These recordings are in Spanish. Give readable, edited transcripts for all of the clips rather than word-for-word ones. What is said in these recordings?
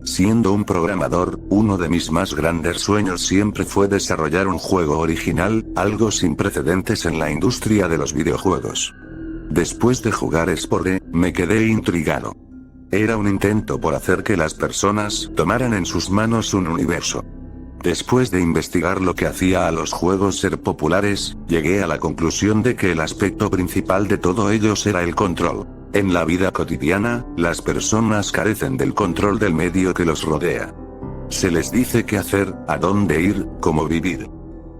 Siendo un programador, uno de mis más grandes sueños siempre fue desarrollar un juego original, algo sin precedentes en la industria de los videojuegos. Después de jugar Spore, me quedé intrigado. Era un intento por hacer que las personas tomaran en sus manos un universo. Después de investigar lo que hacía a los juegos ser populares, llegué a la conclusión de que el aspecto principal de todo ellos era el control. En la vida cotidiana, las personas carecen del control del medio que los rodea. Se les dice qué hacer, a dónde ir, cómo vivir.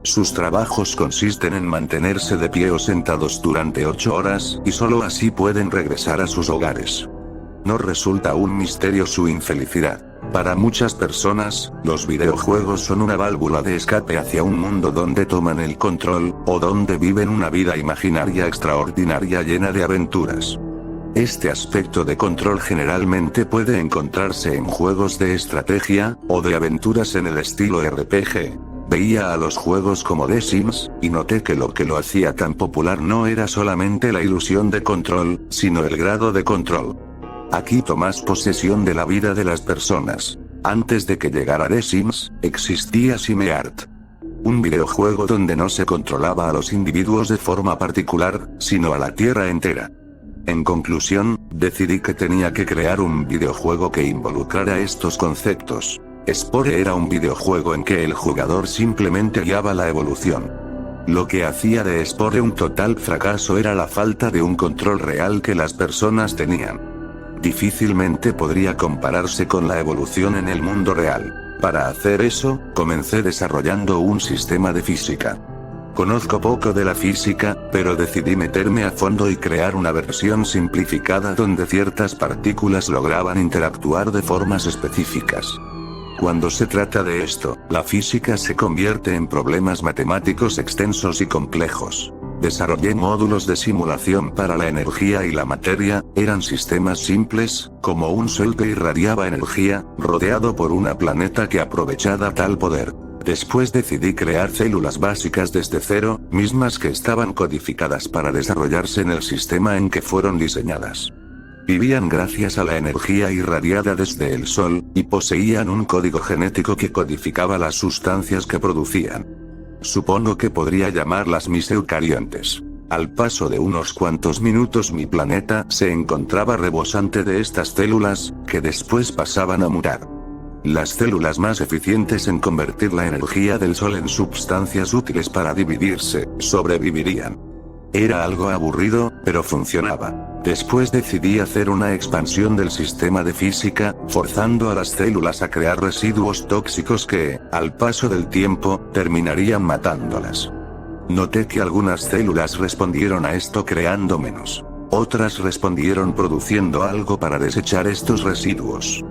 Sus trabajos consisten en mantenerse de pie o sentados durante 8 horas, y solo así pueden regresar a sus hogares. No resulta un misterio su infelicidad. Para muchas personas, los videojuegos son una válvula de escape hacia un mundo donde toman el control, o donde viven una vida imaginaria extraordinaria llena de aventuras. Este aspecto de control generalmente puede encontrarse en juegos de estrategia, o de aventuras en el estilo RPG. Veía a los juegos como The Sims, y noté que lo hacía tan popular no era solamente la ilusión de control, sino el grado de control. Aquí tomas posesión de la vida de las personas. Antes de que llegara The Sims, existía SimEart. Un videojuego donde no se controlaba a los individuos de forma particular, sino a la tierra entera. En conclusión, decidí que tenía que crear un videojuego que involucrara estos conceptos. Spore era un videojuego en que el jugador simplemente guiaba la evolución. Lo que hacía de Spore un total fracaso era la falta de un control real que las personas tenían. Difícilmente podría compararse con la evolución en el mundo real. Para hacer eso, comencé desarrollando un sistema de física. Conozco poco de la física, pero decidí meterme a fondo y crear una versión simplificada donde ciertas partículas lograban interactuar de formas específicas. Cuando se trata de esto, la física se convierte en problemas matemáticos extensos y complejos. Desarrollé módulos de simulación para la energía y la materia, eran sistemas simples, como un sol que irradiaba energía, rodeado por una planeta que aprovechaba tal poder. Después decidí crear células básicas desde cero, mismas que estaban codificadas para desarrollarse en el sistema en que fueron diseñadas. Vivían gracias a la energía irradiada desde el sol, y poseían un código genético que codificaba las sustancias que producían. Supongo que podría llamarlas mis eucariontes. Al paso de unos cuantos minutos mi planeta se encontraba rebosante de estas células, que después pasaban a mutar. Las células más eficientes en convertir la energía del sol en sustancias útiles para dividirse, sobrevivirían. Era algo aburrido, pero funcionaba. Después decidí hacer una expansión del sistema de física, forzando a las células a crear residuos tóxicos que, al paso del tiempo, terminarían matándolas. Noté que algunas células respondieron a esto creando menos. Otras respondieron produciendo algo para desechar estos residuos.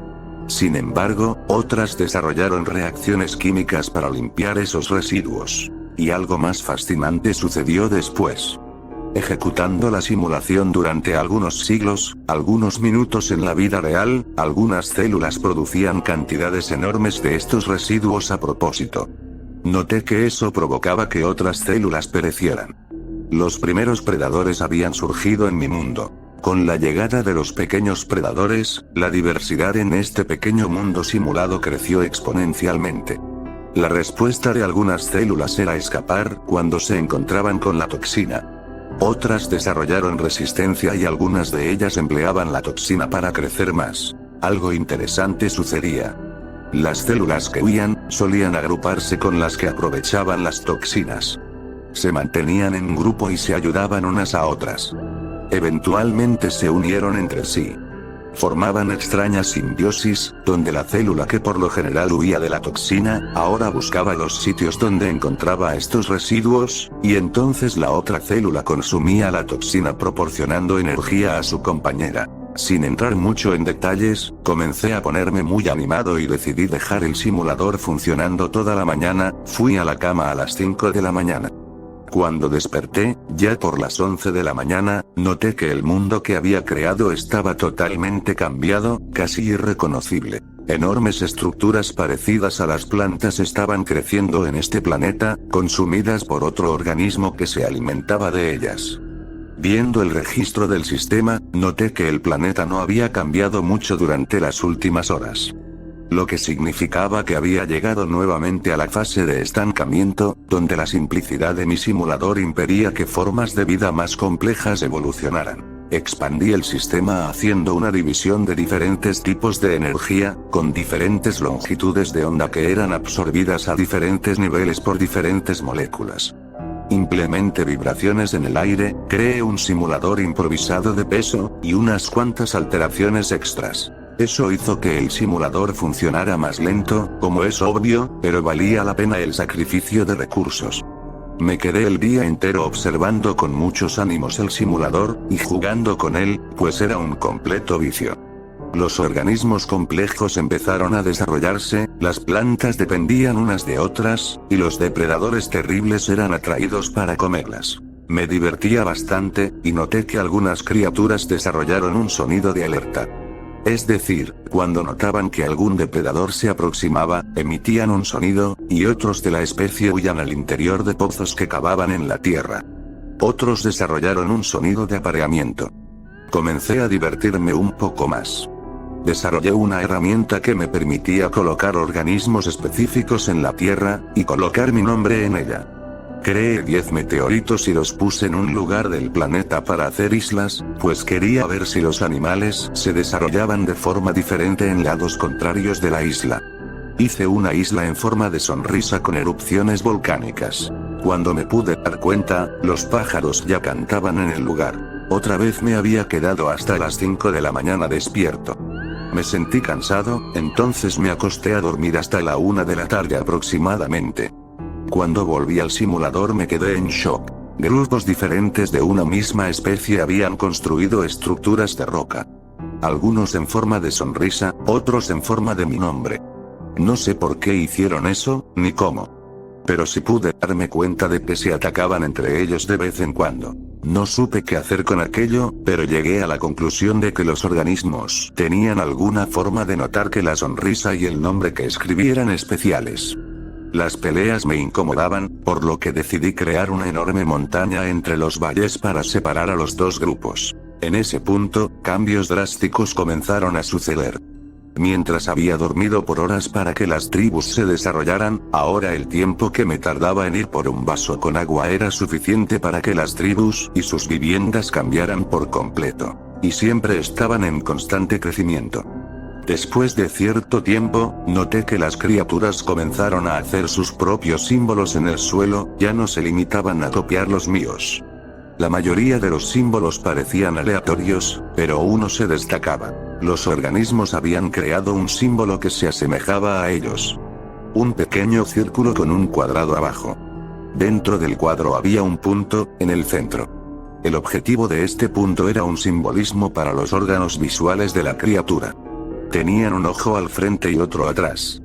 Sin embargo, otras desarrollaron reacciones químicas para limpiar esos residuos. Y algo más fascinante sucedió después. Ejecutando la simulación durante algunos siglos, algunos minutos en la vida real, algunas células producían cantidades enormes de estos residuos a propósito. Noté que eso provocaba que otras células perecieran. Los primeros predadores habían surgido en mi mundo. Con la llegada de los pequeños predadores, la diversidad en este pequeño mundo simulado creció exponencialmente. La respuesta de algunas células era escapar cuando se encontraban con la toxina. Otras desarrollaron resistencia y algunas de ellas empleaban la toxina para crecer más. Algo interesante sucedía. Las células que huían, solían agruparse con las que aprovechaban las toxinas. Se mantenían en grupo y se ayudaban unas a otras. Eventualmente se unieron entre sí. Formaban extrañas simbiosis, donde la célula que por lo general huía de la toxina, ahora buscaba los sitios donde encontraba estos residuos, y entonces la otra célula consumía la toxina proporcionando energía a su compañera. Sin entrar mucho en detalles, comencé a ponerme muy animado y decidí dejar el simulador funcionando toda la mañana. Fui a la cama a las 5 de la mañana. Cuando desperté, ya por las 11 de la mañana, noté que el mundo que había creado estaba totalmente cambiado, casi irreconocible. Enormes estructuras parecidas a las plantas estaban creciendo en este planeta, consumidas por otro organismo que se alimentaba de ellas. Viendo el registro del sistema, noté que el planeta no había cambiado mucho durante las últimas horas. lo que significaba que había llegado nuevamente a la fase de estancamiento, donde la simplicidad de mi simulador impedía que formas de vida más complejas evolucionaran. Expandí el sistema haciendo una división de diferentes tipos de energía, con diferentes longitudes de onda que eran absorbidas a diferentes niveles por diferentes moléculas. Implementé vibraciones en el aire, creé un simulador improvisado de peso, y unas cuantas alteraciones extras. Eso hizo que el simulador funcionara más lento, como es obvio, pero valía la pena el sacrificio de recursos. Me quedé el día entero observando con muchos ánimos el simulador, y jugando con él, pues era un completo vicio. Los organismos complejos empezaron a desarrollarse, las plantas dependían unas de otras, y los depredadores terribles eran atraídos para comerlas. Me divertía bastante, y noté que algunas criaturas desarrollaron un sonido de alerta. Es decir, cuando notaban que algún depredador se aproximaba, emitían un sonido, y otros de la especie huían al interior de pozos que cavaban en la tierra. Otros desarrollaron un sonido de apareamiento. Comencé a divertirme un poco más. Desarrollé una herramienta que me permitía colocar organismos específicos en la Tierra, y colocar mi nombre en ella. Creé 10 meteoritos y los puse en un lugar del planeta para hacer islas, pues quería ver si los animales se desarrollaban de forma diferente en lados contrarios de la isla. Hice una isla en forma de sonrisa con erupciones volcánicas. Cuando me pude dar cuenta, los pájaros ya cantaban en el lugar. Otra vez me había quedado hasta las 5 de la mañana despierto. Me sentí cansado, entonces me acosté a dormir hasta la 1 de la tarde aproximadamente. Cuando volví al simulador me quedé en shock. Grupos diferentes de una misma especie habían construido estructuras de roca. Algunos en forma de sonrisa, otros en forma de mi nombre. No sé por qué hicieron eso, ni cómo. Pero sí pude darme cuenta de que se atacaban entre ellos de vez en cuando. No supe qué hacer con aquello, pero llegué a la conclusión de que los organismos tenían alguna forma de notar que la sonrisa y el nombre que escribí eran especiales. Las peleas me incomodaban, por lo que decidí crear una enorme montaña entre los valles para separar a los dos grupos. En ese punto, cambios drásticos comenzaron a suceder. Mientras había dormido por horas para que las tribus se desarrollaran, ahora el tiempo que me tardaba en ir por un vaso con agua era suficiente para que las tribus y sus viviendas cambiaran por completo. Y siempre estaban en constante crecimiento. Después de cierto tiempo, noté que las criaturas comenzaron a hacer sus propios símbolos en el suelo, ya no se limitaban a copiar los míos. La mayoría de los símbolos parecían aleatorios, pero uno se destacaba. Los organismos habían creado un símbolo que se asemejaba a ellos. Un pequeño círculo con un cuadrado abajo. Dentro del cuadro había un punto, en el centro. El objetivo de este punto era un simbolismo para los órganos visuales de la criatura. Tenían un ojo al frente y otro atrás.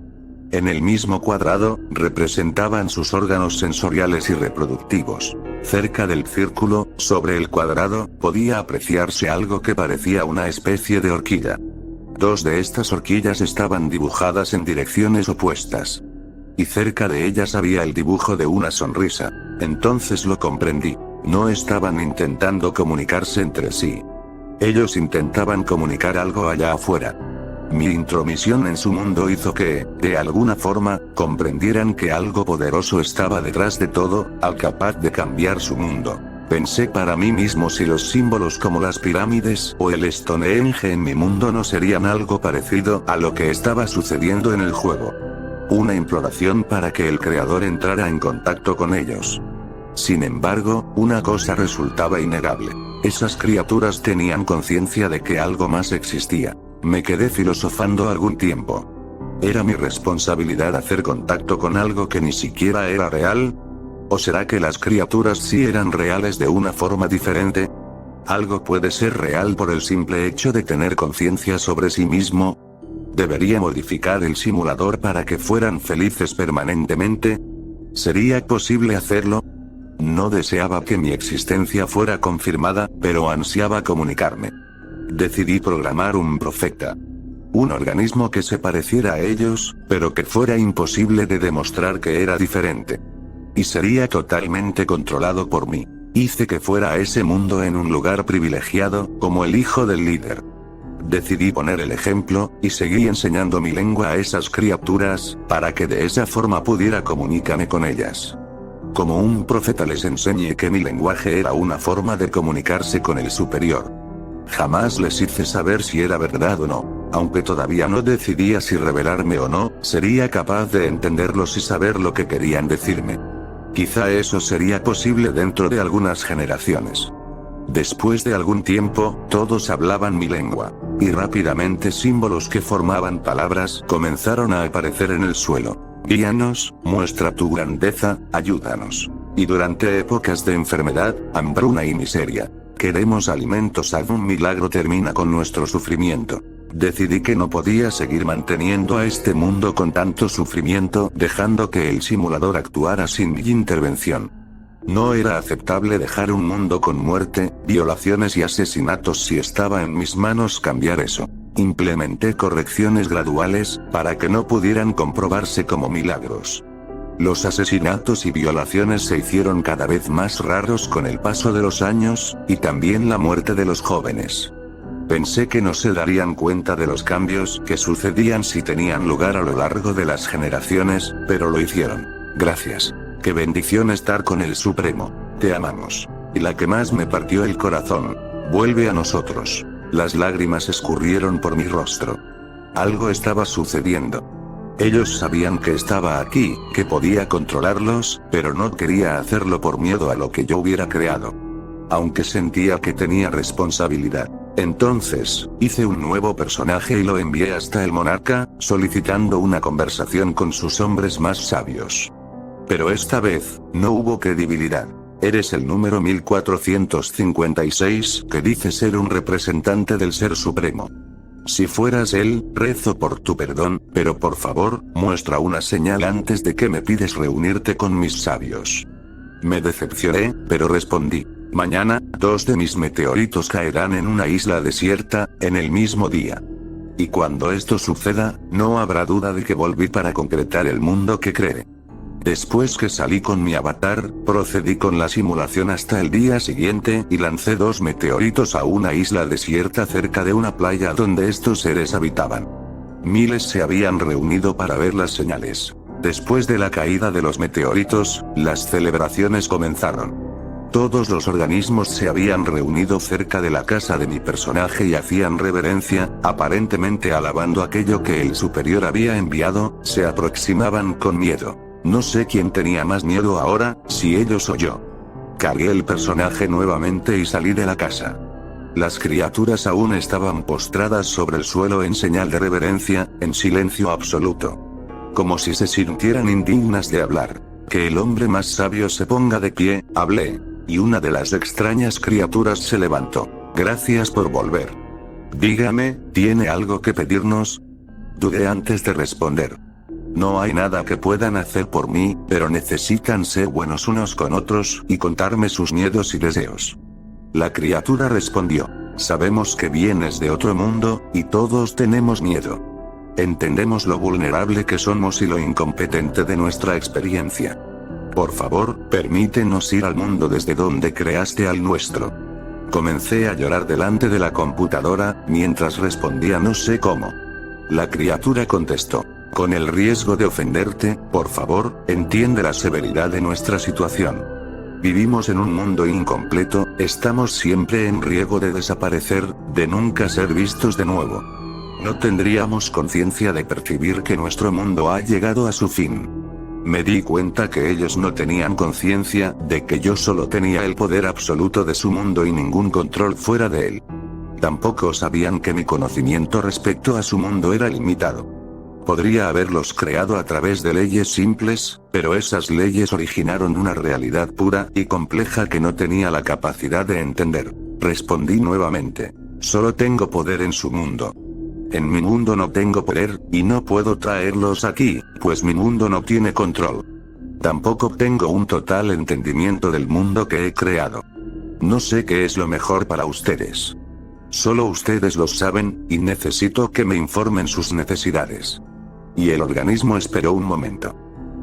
En el mismo cuadrado, representaban sus órganos sensoriales y reproductivos. Cerca del círculo, sobre el cuadrado, podía apreciarse algo que parecía una especie de horquilla. Dos de estas horquillas estaban dibujadas en direcciones opuestas. Y cerca de ellas había el dibujo de una sonrisa. Entonces lo comprendí. No estaban intentando comunicarse entre sí. Ellos intentaban comunicar algo allá afuera. Mi intromisión en su mundo hizo que, de alguna forma, comprendieran que algo poderoso estaba detrás de todo, capaz de cambiar su mundo. Pensé para mí mismo si los símbolos como las pirámides o el Stonehenge en mi mundo no serían algo parecido a lo que estaba sucediendo en el juego. Una imploración para que el creador entrara en contacto con ellos. Sin embargo, una cosa resultaba innegable. Esas criaturas tenían conciencia de que algo más existía. Me quedé filosofando algún tiempo. ¿Era mi responsabilidad hacer contacto con algo que ni siquiera era real? ¿O será que las criaturas sí eran reales de una forma diferente? ¿Algo puede ser real por el simple hecho de tener conciencia sobre sí mismo? ¿Debería modificar el simulador para que fueran felices permanentemente? ¿Sería posible hacerlo? No deseaba que mi existencia fuera confirmada, pero ansiaba comunicarme. Decidí programar un profeta. Un organismo que se pareciera a ellos, pero que fuera imposible de demostrar que era diferente. Y sería totalmente controlado por mí. Hice que fuera a ese mundo en un lugar privilegiado, como el hijo del líder. Decidí poner el ejemplo, y seguí enseñando mi lengua a esas criaturas, para que de esa forma pudiera comunicarme con ellas. Como un profeta les enseñé que mi lenguaje era una forma de comunicarse con el superior. Jamás les hice saber si era verdad o no, aunque todavía no decidía si revelarme o no, sería capaz de entenderlos y saber lo que querían decirme. Quizá eso sería posible dentro de algunas generaciones. Después de algún tiempo, todos hablaban mi lengua, y rápidamente símbolos que formaban palabras comenzaron a aparecer en el suelo. Guíanos, muestra tu grandeza, ayúdanos. Y durante épocas de enfermedad, hambruna y miseria, queremos alimentos. Algún milagro termina con nuestro sufrimiento. Decidí que no podía seguir manteniendo a este mundo con tanto sufrimiento, dejando que el simulador actuara sin mi intervención. No era aceptable dejar un mundo con muerte, violaciones y asesinatos si estaba en mis manos cambiar eso. Implementé correcciones graduales, para que no pudieran comprobarse como milagros. Los asesinatos y violaciones se hicieron cada vez más raros con el paso de los años, y también la muerte de los jóvenes. Pensé que no se darían cuenta de los cambios que sucedían si tenían lugar a lo largo de las generaciones, pero lo hicieron. Gracias. Qué bendición estar con el Supremo. Te amamos. Y la que más me partió el corazón. Vuelve a nosotros. Las lágrimas escurrieron por mi rostro. Algo estaba sucediendo. Ellos sabían que estaba aquí, que podía controlarlos, pero no quería hacerlo por miedo a lo que yo hubiera creado. Aunque sentía que tenía responsabilidad. Entonces, hice un nuevo personaje y lo envié hasta el monarca, solicitando una conversación con sus hombres más sabios. Pero esta vez, no hubo credibilidad. Eres el número 1456 que dice ser un representante del Ser Supremo. Si fueras él, rezo por tu perdón, pero por favor, muestra una señal antes de que me pides reunirte con mis sabios. Me decepcioné, pero respondí. Mañana, 2 de mis meteoritos caerán en una isla desierta, en el mismo día. Y cuando esto suceda, no habrá duda de que volví para concretar el mundo que creé. Después que salí con mi avatar, procedí con la simulación hasta el día siguiente y lancé 2 meteoritos a una isla desierta cerca de una playa donde estos seres habitaban. Miles se habían reunido para ver las señales. Después de la caída de los meteoritos, las celebraciones comenzaron. Todos los organismos se habían reunido cerca de la casa de mi personaje y hacían reverencia, aparentemente alabando aquello que el superior había enviado, se aproximaban con miedo. No sé quién tenía más miedo ahora, si ellos o yo. Cargué el personaje nuevamente y salí de la casa. Las criaturas aún estaban postradas sobre el suelo en señal de reverencia, en silencio absoluto. Como si se sintieran indignas de hablar. Que el hombre más sabio se ponga de pie, hablé. Y una de las extrañas criaturas se levantó. Gracias por volver. Dígame, ¿tiene algo que pedirnos? Dudé antes de responder. No hay nada que puedan hacer por mí, pero necesitan ser buenos unos con otros, y contarme sus miedos y deseos. La criatura respondió. Sabemos que vienes de otro mundo, y todos tenemos miedo. Entendemos lo vulnerable que somos y lo incompetente de nuestra experiencia. Por favor, permítenos ir al mundo desde donde creaste al nuestro. Comencé a llorar delante de la computadora, mientras respondía no sé cómo. La criatura contestó. Con el riesgo de ofenderte, por favor, entiende la severidad de nuestra situación. Vivimos en un mundo incompleto, estamos siempre en riesgo de desaparecer, de nunca ser vistos de nuevo. No tendríamos conciencia de percibir que nuestro mundo ha llegado a su fin. Me di cuenta que ellos no tenían conciencia de que yo solo tenía el poder absoluto de su mundo y ningún control fuera de él. Tampoco sabían que mi conocimiento respecto a su mundo era limitado. Podría haberlos creado a través de leyes simples, pero esas leyes originaron una realidad pura y compleja que no tenía la capacidad de entender. Respondí nuevamente. Solo tengo poder en su mundo. En mi mundo no tengo poder, y no puedo traerlos aquí, pues mi mundo no tiene control. Tampoco tengo un total entendimiento del mundo que he creado. No sé qué es lo mejor para ustedes. Solo ustedes lo saben, y necesito que me informen sus necesidades. Y el organismo esperó un momento.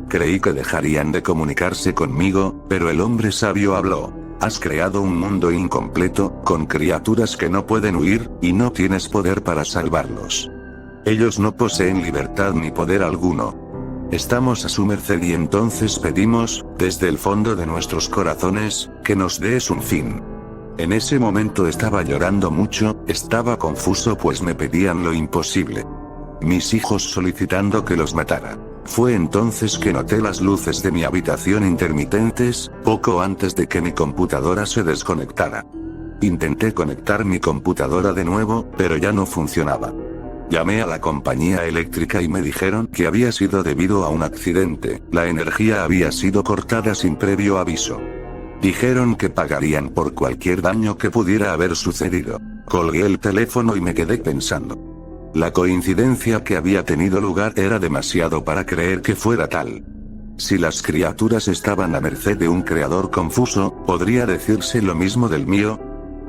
Creí que dejarían de comunicarse conmigo, pero el hombre sabio habló. Has creado un mundo incompleto, con criaturas que no pueden huir, y no tienes poder para salvarlos. Ellos no poseen libertad ni poder alguno. Estamos a su merced y entonces pedimos, desde el fondo de nuestros corazones, que nos des un fin. En ese momento estaba llorando mucho, estaba confuso pues me pedían lo imposible. Mis hijos solicitando que los matara. Fue entonces que noté las luces de mi habitación intermitentes, poco antes de que mi computadora se desconectara. Intenté conectar mi computadora de nuevo, pero ya no funcionaba. Llamé a la compañía eléctrica y me dijeron que había sido debido a un accidente, la energía había sido cortada sin previo aviso. Dijeron que pagarían por cualquier daño que pudiera haber sucedido. Colgué el teléfono y me quedé pensando. La coincidencia que había tenido lugar era demasiado para creer que fuera tal. Si las criaturas estaban a merced de un creador confuso, ¿podría decirse lo mismo del mío?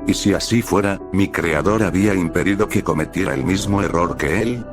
Y si así fuera, mi creador había impedido que cometiera el mismo error que él.